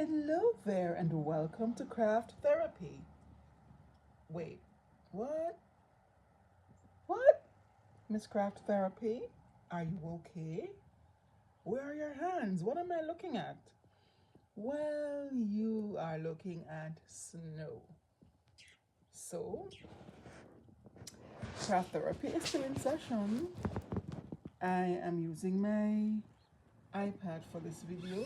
Hello there, and welcome to Craft Therapy. Wait, what? What? Miss Craft Therapy? Are you okay? Where are your hands? What am I looking at? Well, you are looking at snow. So, Craft Therapy is still in session. I am using my iPad for this video.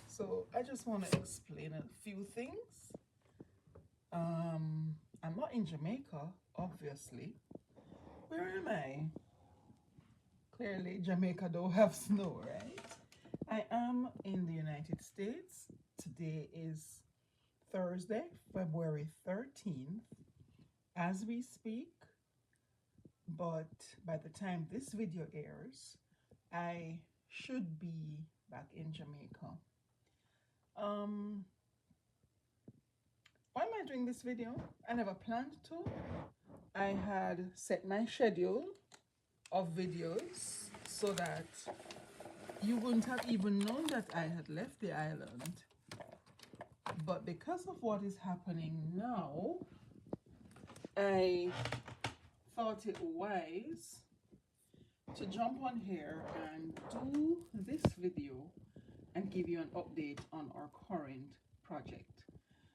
So, I just want to explain a few things. I'm not in Jamaica, obviously. Where am I? Clearly, Jamaica don't have snow, right? I am in the United States. Today is Thursday, February 13th, as we speak. But by the time this video airs, I should be back in Jamaica. Why am I doing this video? I never planned to. I had set my schedule of videos so that you wouldn't have even known that I had left the island. But because of what is happening now, I thought it wise to jump on here and do this video and give you an update on our current project.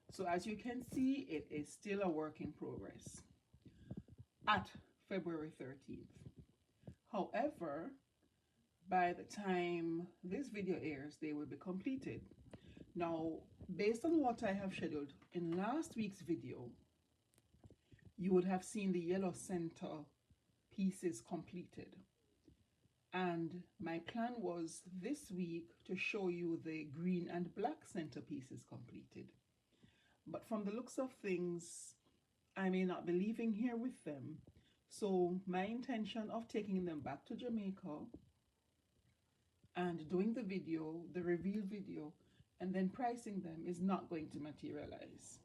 So as you can see, it is still a work in progress at February 13th. However, by the time this video airs, they will be completed. Now, based on what I have scheduled in last week's video, you would have seen the yellow center pieces completed. And my plan was this week to show you the green and black center pieces completed. But from the looks of things, I may not be leaving here with them. So my intention of taking them back to Jamaica and doing the video, the reveal video, and then pricing them is not going to materialize.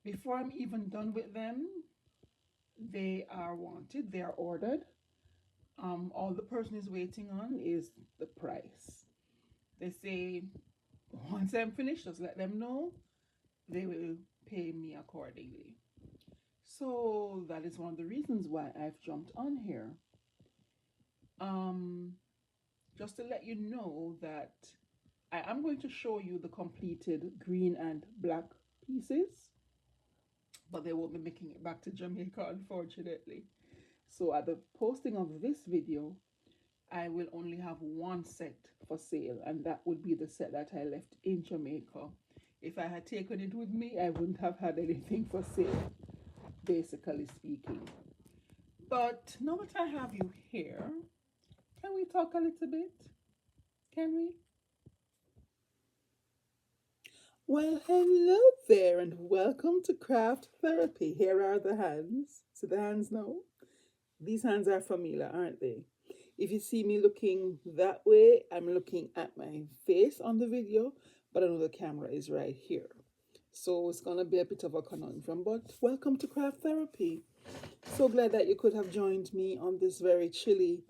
Before I'm even done with them, they are wanted, they are ordered. All the person is waiting on is the price. They say, once I'm finished, just let them know. They will pay me accordingly. So that is one of the reasons why I've jumped on here. Just to let you know that I am going to show you the completed green and black pieces, but they won't be making it back to Jamaica, unfortunately. So at the posting of this video, I will only have one set for sale, and that would be the set that I left in Jamaica. If I had taken it with me, I wouldn't have had anything for sale, basically speaking. But now that I have you here, can we talk a little bit? Can we? Well, hello there, and welcome to Craft Therapy. Here are the hands. So the hands now. These hands are familiar, aren't they? If you see me looking that way, I'm looking at my face on the video, but I know the camera is right here. So it's going to be a bit of a conundrum, but welcome to Craft Therapy. So glad that you could have joined me on this very chilly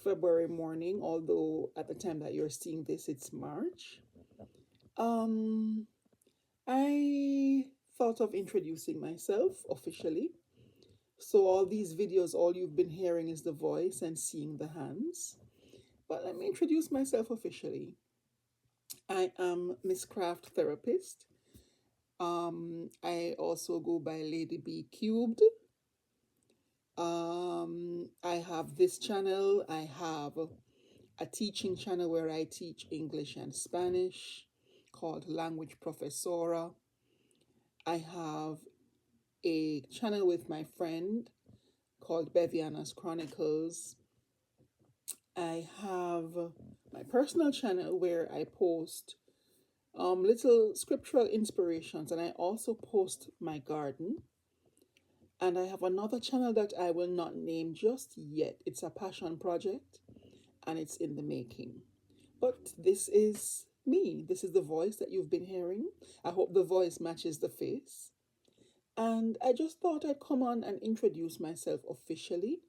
February morning, although at the time that you're seeing this, it's March. I thought of introducing myself officially. So all these videos, all you've been hearing is the voice and seeing the hands. But let me introduce myself officially. I am Miss Craft Therapist. I also go by Lady B Cubed. I have this channel. I have a teaching channel where I teach English and Spanish called Language Professora. I have a channel with my friend called Beviana's Chronicles. I have my personal channel where I post little scriptural inspirations, and I also post my garden. And I have another channel that I will not name just yet. It's a passion project and it's in the making. But this is me. This is the voice that you've been hearing. I hope the voice matches the face. And I just thought I'd come on and introduce myself officially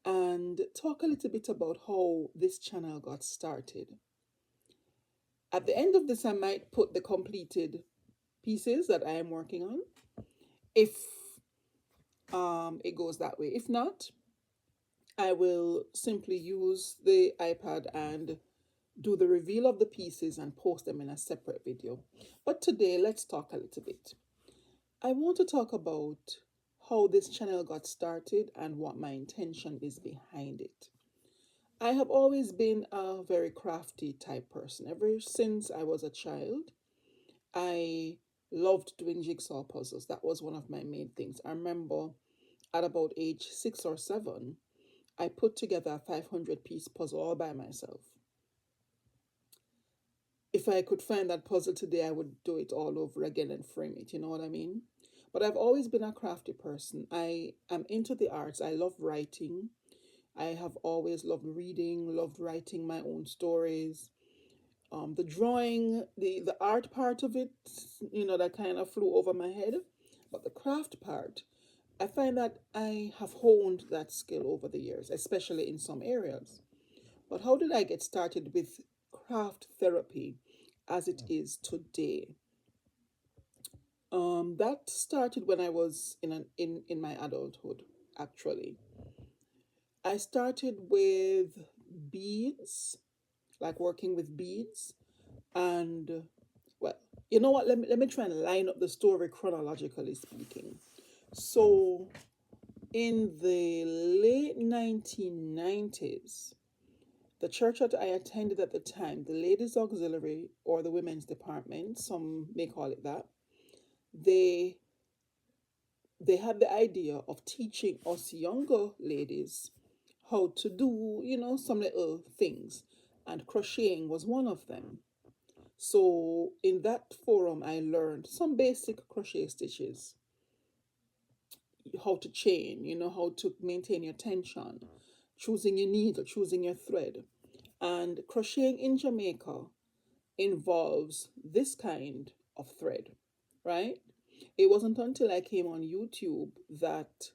and talk a little bit about how this channel got started. At the end of this, I might put the completed pieces that I am working on if it goes that way. If not, I will simply use the iPad and do the reveal of the pieces and post them in a separate video. But today, let's talk a little bit. I want to talk about how this channel got started and what my intention is behind it. I have always been a very crafty type person. Ever since I was a child, I loved doing jigsaw puzzles. That was one of my main things. I remember at about age 6 or 7, I put together a 500-piece puzzle all by myself. If I could find that puzzle today, I would do it all over again and frame it. You know what I mean? But I've always been a crafty person. I am into the arts. I love writing. I have always loved reading, loved writing my own stories. The drawing, the art part of it, that kind of flew over my head. But the craft part, I find that I have honed that skill over the years, especially in some areas. But how did I get started with craft therapy as it is today? That started when I was in my adulthood, actually. I started with beads, like working with beads, and well, you know what? Let me try and line up the story chronologically speaking. So, in the late 1990s, the church that I attended at the time, the Ladies Auxiliary or the Women's Department, some may call it that, they they had the idea of teaching us younger ladies how to do, some little things, and crocheting was one of them. So in that forum, I learned some basic crochet stitches, how to chain, how to maintain your tension, choosing your needle, choosing your thread. And crocheting in Jamaica involves this kind of thread, right? It wasn't until I came on YouTube that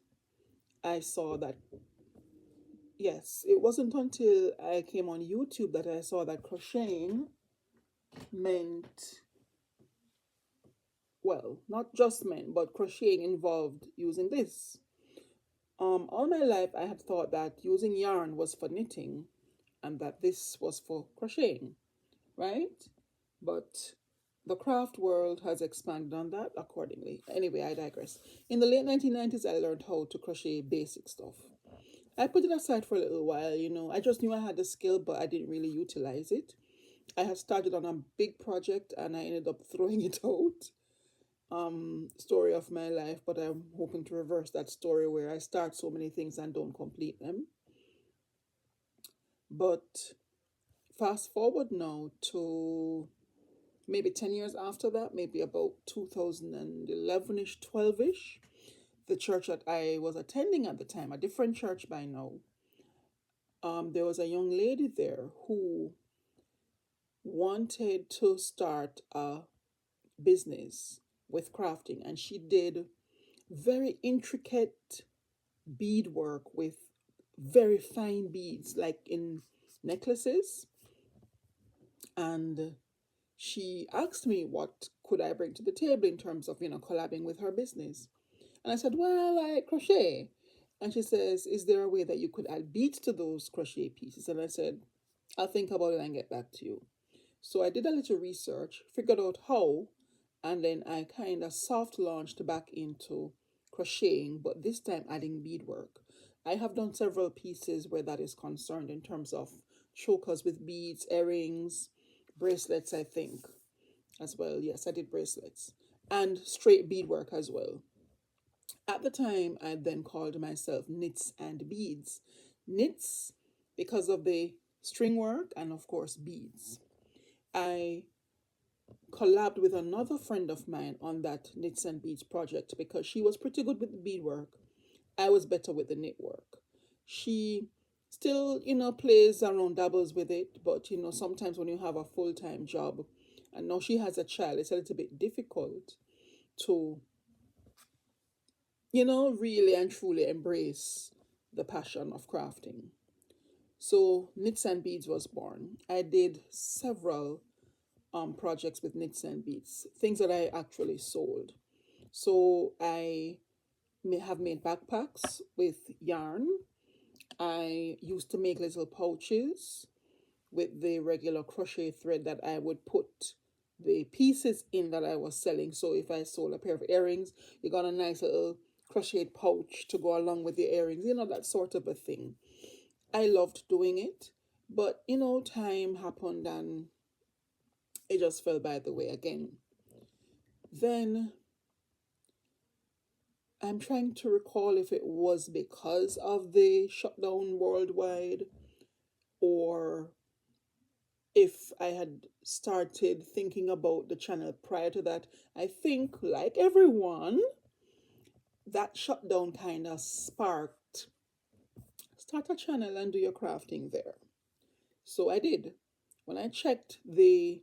I saw that, yes, it wasn't until I came on YouTube that I saw that crocheting meant, well, not just meant, but crocheting involved using this. All my life I had thought that using yarn was for knitting and that this was for crocheting, right? But the craft world has expanded on that accordingly. Anyway, I digress. In the late 1990s, I learned how to crochet basic stuff. I put it aside for a little while, I just knew I had the skill, but I didn't really utilize it. I had started on a big project and I ended up throwing it out. Story of my life, but I'm hoping to reverse that story where I start so many things and don't complete them. But fast forward now to maybe 10 years after that, maybe about 2011-ish, 12-ish, the church that I was attending at the time, a different church by now, there was a young lady there who wanted to start a business with crafting, and she did very intricate beadwork with very fine beads, like in necklaces. And she asked me what could I bring to the table in terms of, collabing with her business. And I said, well, I crochet. And she says, is there a way that you could add beads to those crochet pieces? And I said, I'll think about it and get back to you. So I did a little research, figured out how, and then I kind of soft launched back into crocheting, but this time adding beadwork. I have done several pieces where that is concerned in terms of chokers with beads, earrings, bracelets, I think, as well. Yes, I did bracelets and straight beadwork as well. At the time, I then called myself Knits and Beads. Knits because of the string work and, of course, beads. I collabed with another friend of mine on that Knits and Beads project because she was pretty good with the beadwork. I was better with the knit work. She still, plays around, dabbles with it, but, sometimes when you have a full-time job and now she has a child, it's a little bit difficult to, really and truly embrace the passion of crafting. So Knits and Beads was born. I did several projects with knits and beads, things that I actually sold. So I have made backpacks with yarn. I used to make little pouches with the regular crochet thread that I would put the pieces in that I was selling. So if I sold a pair of earrings, you got a nice little crocheted pouch to go along with the earrings, that sort of a thing. I loved doing it, but time happened and it just fell by the way again. Then I'm trying to recall if it was because of the shutdown worldwide, or if I had started thinking about the channel prior to that. I think, like everyone, that shutdown kind of sparked start a channel and do your crafting there. So I did. When I checked the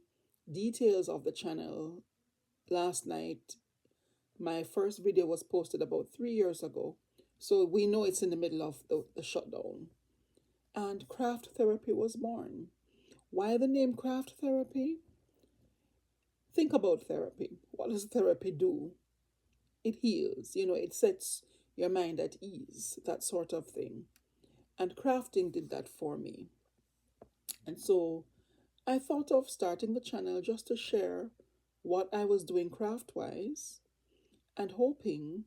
details of the channel last night, my first video was posted about 3 years ago. So we know it's in the middle of the shutdown. And craft therapy was born. Why the name craft therapy? Think about therapy. What does therapy do? It heals, it sets your mind at ease, that sort of thing. And crafting did that for me. And so I thought of starting the channel just to share what I was doing craft wise and hoping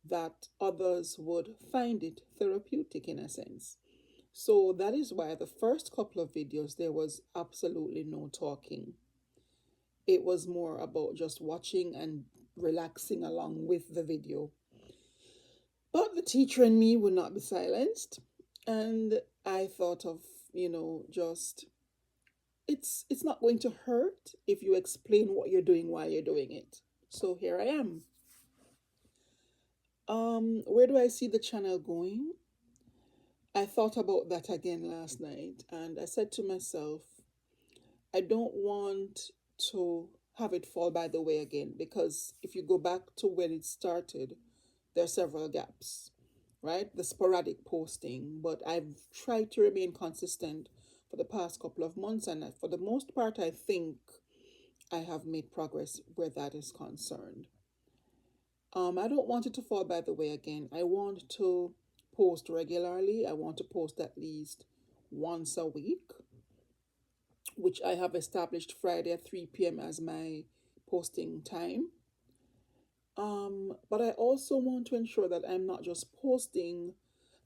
that others would find it therapeutic in a sense. So that is why the first couple of videos there was absolutely no talking. It was more about just watching and relaxing along with the video. But the teacher in me would not be silenced. And I thought of, just it's not going to hurt if you explain what you're doing while you're doing it. So here I am. Where do I see the channel going? I thought about that again last night and I said to myself, I don't want to have it fall by the way again, because if you go back to when it started, there are several gaps, right? The sporadic posting, but I've tried to remain consistent for the past couple of months, and for the most part, I think I have made progress where that is concerned. I don't want it to fall by the way again. I want to post regularly. I want to post at least once a week, which I have established Friday at 3 p.m. as my posting time. But I also want to ensure that I'm not just posting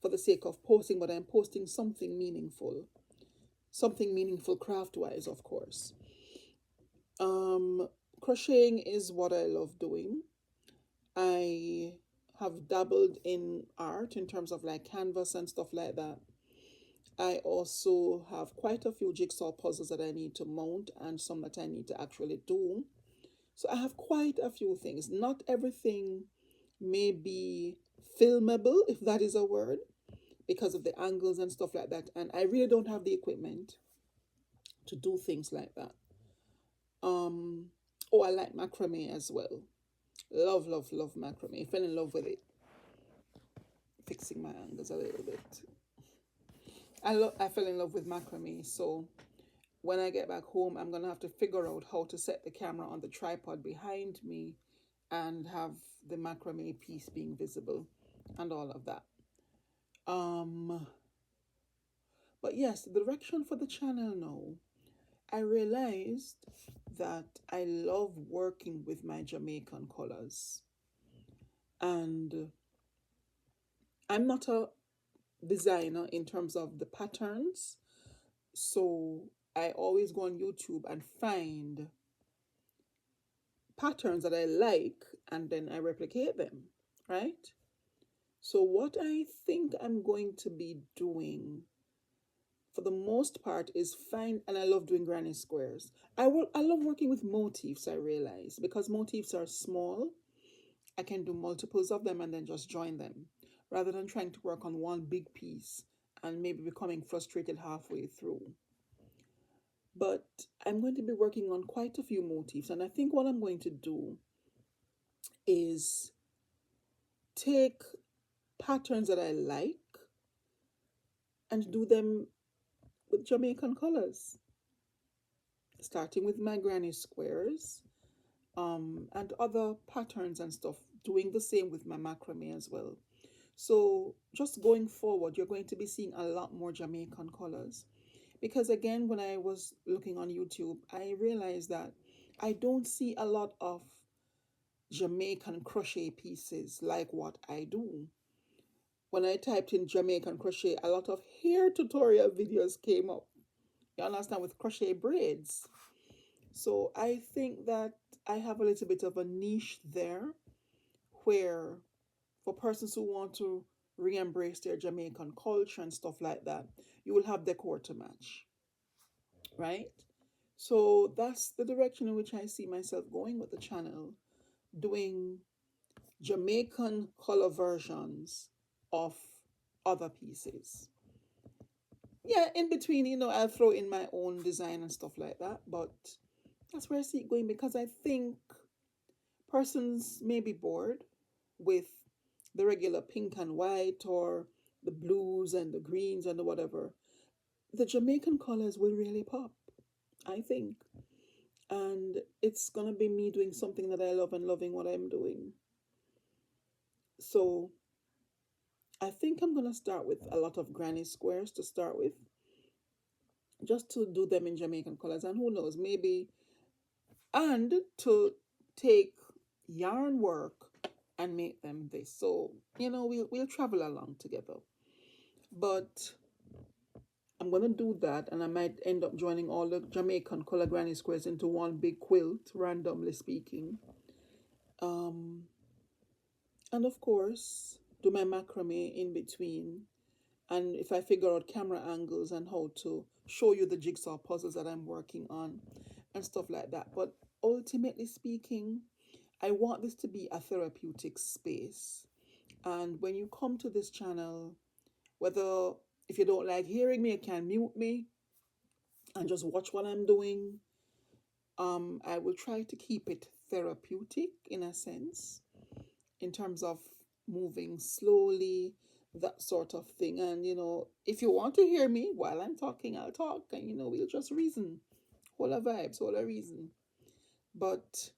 for the sake of posting, but I'm posting something meaningful craft wise, of course. Crocheting is what I love doing. I have dabbled in art in terms of like canvas and stuff like that. I also have quite a few jigsaw puzzles that I need to mount and some that I need to actually do. So I have quite a few things. Not everything may be filmable, if that is a word, because of the angles and stuff like that. And I really don't have the equipment to do things like that. Oh, I like macrame as well. Love, love, love macrame. Fell in love with it. Fixing my angles a little bit. I fell in love with macrame, so when I get back home, I'm gonna have to figure out how to set the camera on the tripod behind me and have the macrame piece being visible and all of that. But yes, the direction for the channel now. I realized that I love working with my Jamaican colors. And I'm not a designer in terms of the patterns. So I always go on YouTube and find patterns that I like and then I replicate them, right? So what I think I'm going to be doing for the most part is find, and I love doing granny squares. I love working with motifs, I realize, because motifs are small. I can do multiples of them and then just join them rather than trying to work on one big piece and maybe becoming frustrated halfway through. But I'm going to be working on quite a few motifs, and I think what I'm going to do is take patterns that I like and do them with Jamaican colors. starting with my granny squares, and other patterns and stuff, doing the same with my macrame as well. So just going forward, you're going to be seeing a lot more Jamaican colors. Because again, when I was looking on YouTube, I realized that I don't see a lot of Jamaican crochet pieces like what I do. When I typed in Jamaican crochet, a lot of hair tutorial videos came up. You understand, with crochet braids. So I think that I have a little bit of a niche there where for persons who want to re-embrace their Jamaican culture and stuff like that, you will have decor to match, right? So that's the direction in which I see myself going with the channel, doing Jamaican color versions of other pieces. Yeah, in between, I'll throw in my own design and stuff like that, but that's where I see it going because I think persons may be bored with the regular pink and white or the blues and the greens and the whatever. The Jamaican colors will really pop, I think. And it's gonna be me doing something that I love and loving what I'm doing. So I think I'm gonna start with a lot of granny squares to start with, just to do them in Jamaican colors. And who knows, maybe, and to take yarn work and make them this. So, we'll travel along together. But I'm gonna do that, and I might end up joining all the Jamaican color granny squares into one big quilt, randomly speaking. Um, and of course, do my macrame in between. And if I figure out camera angles and how to show you the jigsaw puzzles that I'm working on and stuff like that. But ultimately speaking, I want this to be a therapeutic space. And when you come to this channel, whether if you don't like hearing me, you can mute me and just watch what I'm doing. I will try to keep it therapeutic in a sense, in terms of moving slowly, that sort of thing. And if you want to hear me while I'm talking, I'll talk, and we'll just reason. Whole a vibes, whole a reason. But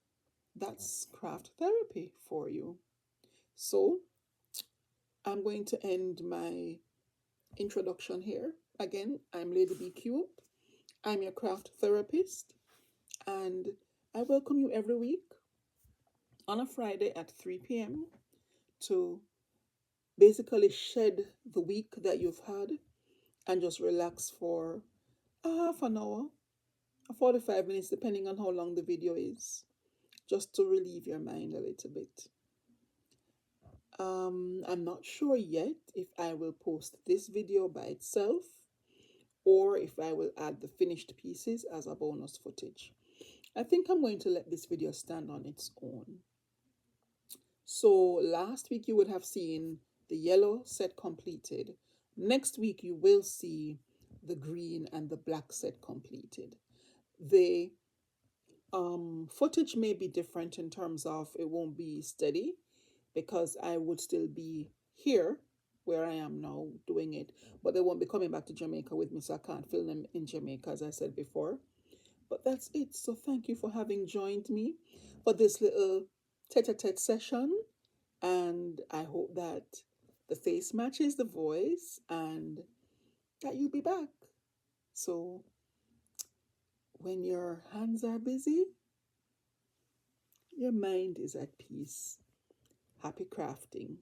that's craft therapy for you. So I'm going to end my introduction here. Again, I'm Lady B Cube. I'm your craft therapist, and I welcome you every week on a Friday at 3 p.m. to basically shed the week that you've had and just relax for a half an hour, 45 minutes, depending on how long the video is, just to relieve your mind a little bit. I'm not sure yet if I will post this video by itself or if I will add the finished pieces as a bonus footage. I think I'm going to let this video stand on its own. So last week you would have seen the yellow set completed. Next week you will see the green and the black set completed. The footage may be different in terms of it won't be steady because I would still be here where I am now doing it, but they won't be coming back to Jamaica with me, so I can't film them in Jamaica as I said before. But that's it. So thank you for having joined me for this little tete-a-tete session, and I hope that the face matches the voice and that you'll be back. So when your hands are busy, your mind is at peace. Happy crafting.